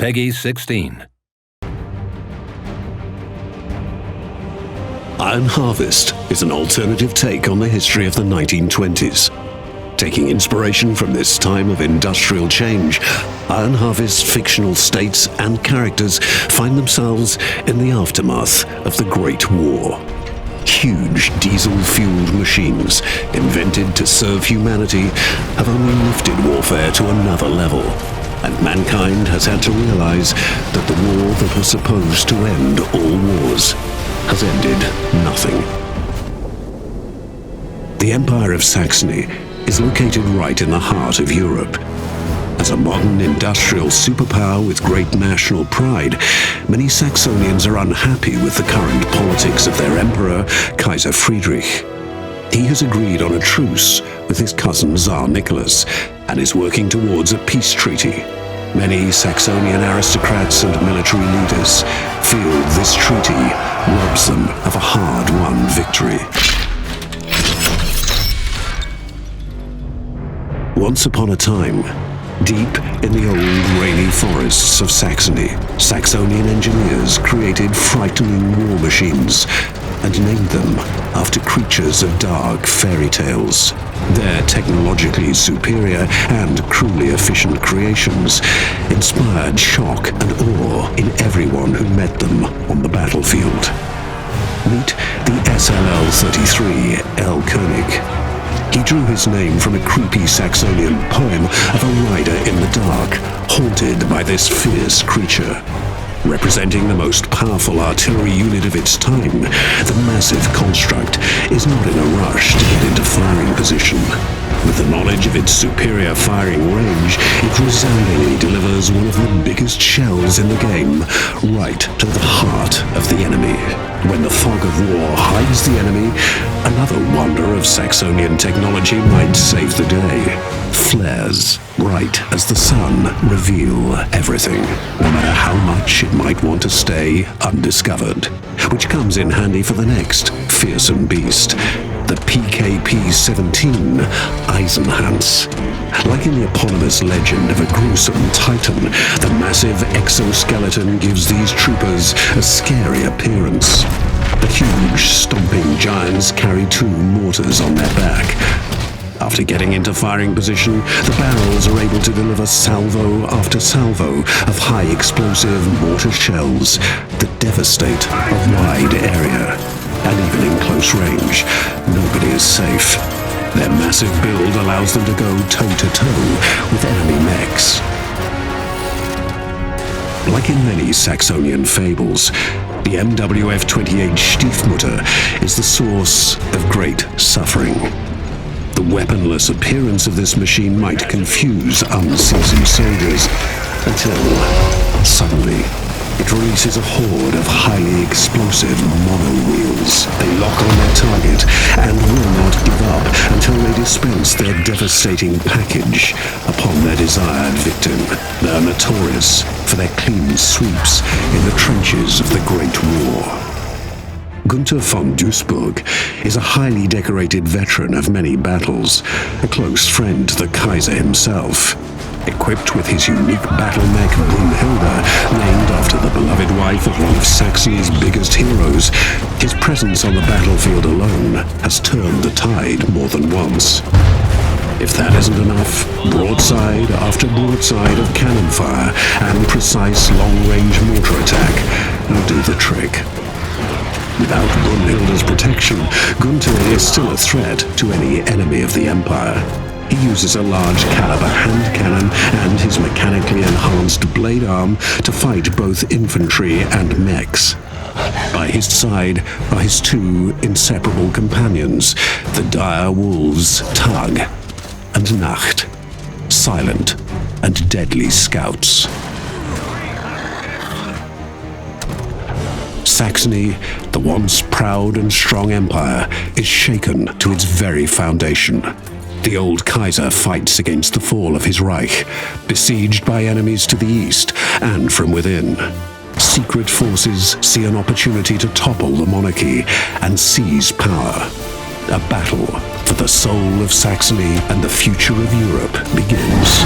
Peggy 16. Iron Harvest is an alternative take on the history of the 1920s. Taking inspiration from this time of industrial change, Iron Harvest's fictional states and characters find themselves in the aftermath of the Great War. Huge diesel-fueled machines, invented to serve humanity, have only lifted warfare to another level, and mankind has had to realize that the war that was supposed to end all wars has ended nothing. The Empire of Saxony is located right in the heart of Europe. As a modern industrial superpower with great national pride, many Saxonians are unhappy with the current politics of their emperor, Kaiser Friedrich. He has agreed on a truce with his cousin Tsar Nicholas and is working towards a peace treaty. Many Saxonian aristocrats and military leaders feel this treaty robs them of a hard-won victory. Once upon a time, deep in the old rainy forests of Saxony, Saxonian engineers created frightening war machines and named them after creatures of dark fairy tales. Their technologically superior and cruelly efficient creations inspired shock and awe in everyone who met them on the battlefield. Meet the SLL-33 L. Koenig. He drew his name from a creepy Saxonian poem of a rider in the dark, haunted by this fierce creature. Representing the most powerful artillery unit of its time, the massive construct is not in a rush to get into firing position. With the knowledge of its superior firing range, it resoundingly delivers one of the biggest shells in the game, right to the heart of the enemy. When the fog of war hides the enemy, another wonder of Saxonian technology might save the day. Flares, bright as the sun, reveal everything, no matter how much it might want to stay undiscovered. Which comes in handy for the next fearsome beast, the PKP-17 Eisenhans. Like in the eponymous legend of a gruesome titan, the massive exoskeleton gives these troopers a scary appearance. The huge, stomping giants carry 2 mortars on their back. After getting into firing position, the barrels are able to deliver salvo after salvo of high-explosive mortar shells that devastate a wide area. And even in close range, nobody is safe. Their massive build allows them to go toe-to-toe with enemy mechs. Like in many Saxonian fables, the MWF-28 Stiefmutter is the source of great suffering. The weaponless appearance of this machine might confuse unseasoned soldiers until, suddenly, it releases a horde of highly explosive monowheels. They lock on their target and will not give up until they dispense their devastating package upon their desired victim. They are notorious for their clean sweeps in the trenches of the Great War. Gunther von Duisburg is a highly decorated veteran of many battles, a close friend to the Kaiser himself. Equipped with his unique battle mech Brunhilde, named after the beloved wife of one of Saxony's biggest heroes, his presence on the battlefield alone has turned the tide more than once. If that isn't enough, broadside after broadside of cannon fire and precise long-range mortar attack will do the trick. Without Brunhilde's protection, Gunther is still a threat to any enemy of the Empire. He uses a large caliber hand cannon and his mechanically enhanced blade arm to fight both infantry and mechs. By his side are his 2 inseparable companions, the dire wolves Tag and Nacht, silent and deadly scouts. Saxony, the once proud and strong empire, is shaken to its very foundation. The old Kaiser fights against the fall of his Reich, besieged by enemies to the east and from within. Secret forces see an opportunity to topple the monarchy and seize power. A battle for the soul of Saxony and the future of Europe begins.